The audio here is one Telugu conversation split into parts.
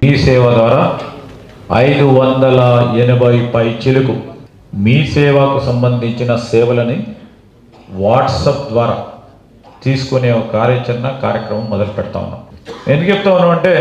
మీ సేవ ద్వారా 580 పైచిలుకు మీ సేవకు సంబంధించిన సేవలని వాట్సాప్ ద్వారా తీసుకునే ఒక కార్యక్రమం మొదలు పెడతా ఉన్నాం. ఎందుకు చెప్తా ఉన్నాం అంటే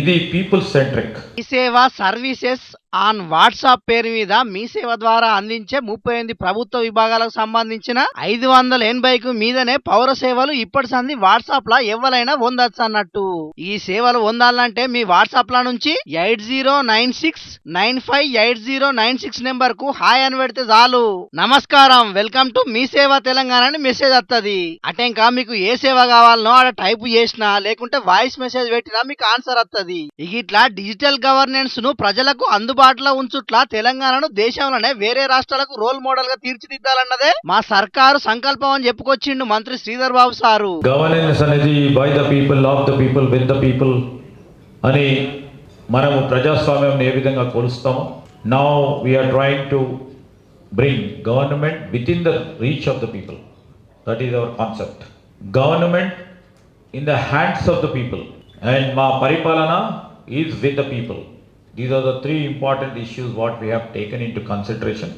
ఇది పీపుల్ సెంట్రిక్. మీ సేవ సర్వీసెస్ ఆన్ వాట్సాప్ పేరు మీద మీ సేవ ద్వారా అందించే 38 ప్రభుత్వ విభాగాలకు సంబంధించిన 580కు మీదనే పౌర సేవలు ఇప్పటి సంది వాట్సాప్ లా ఎవరైనా పొందొచ్చు అన్నట్టు. ఈ సేవలు పొందాలంటే మీ వాట్సాప్ లా నుంచి 8096958096 నెంబర్ కు హాయ్ అని పెడితే చాలు. నమస్కారం, వెల్కమ్ టు మీ సేవ తెలంగాణ అని మెసేజ్ వస్తుంది. అటెంకా మీకు ఏ సేవ కావాలనో ఆడ టైప్ చేసినా లేకుంటే వాయిస్ మెసేజ్ పెట్టినా మీకు ఆన్సర్ వస్తుంది. ఇట్లా డిజిటల్ గవర్నెన్స్ ను ప్రజలకు అందుబాటులో ఉంచుట్లా తెలంగాణను దేశంలోనే వేరే రాష్ట్రాలకు రోల్ మోడల్ గా తీర్చిదిద్దాలన్నదే మా సర్కారు సంకల్పం అని చెప్పుకొచ్చిండు మంత్రి శ్రీధర్ బాబు సారు. గవర్నెన్స్ అనేది by the people, of the people, with the people అని మనము ప్రజాస్వామ్యం ఏ విధంగా కొలుస్తాము. Now we are trying to bring government within the reach of the people. That is our concept. Government in the hands of the people and మా పరిపాలన is with the people. These are the three important issues what we have taken into consideration.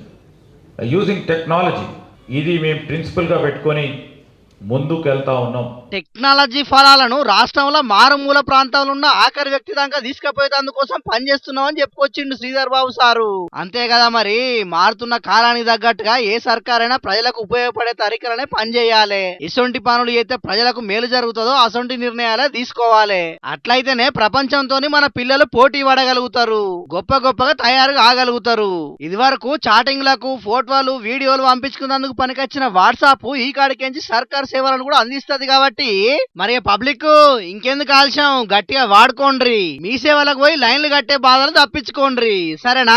Using technology, ఇది మేము ప్రిన్సిపల్గా పెట్టుకొని ముందుకు వెళ్తా ఉన్నాం. టెక్నాలజీ ఫలాలను రాష్ట్రంలో మారుమూల ప్రాంతాల్లో ఉన్న ఆఖరి వ్యక్తి దాకా తీసుకుపోయేందుకోసం పనిచేస్తున్నాం అని చెప్పుకొచ్చిండు శ్రీధర్ బాబు సారు. అంతే కదా మరి, మారుతున్న కాలానికి తగ్గట్టుగా ఏ సర్కారైనా ప్రజలకు ఉపయోగపడే తరీకలనే పనిచేయాలి. ఇసొంటి పనులు అయితే ప్రజలకు మేలు జరుగుతుందో అసొంటి నిర్ణయాలే తీసుకోవాలి. అట్లయితేనే ప్రపంచంతో మన పిల్లలు పోటీ పడగలుగుతారు, గొప్పగా తయారు కాగలుగుతారు. ఇది వరకు చాటింగ్లకు ఫోటోలు వీడియోలు పంపించుకున్నందుకు పనికొచ్చిన వాట్సాప్ ఈ కాడికించి సర్కార్ సేవలను కూడా అందిస్తుంది. కాబట్టి మరి పబ్లిక్ ఇంకెందుకు ఆలస్యం, గట్టిగా వాడుకోండ్రి. మీ సేవలకు పోయి లైన్లు కట్టే బాధలు తప్పించుకోండ్రి. సరేనా?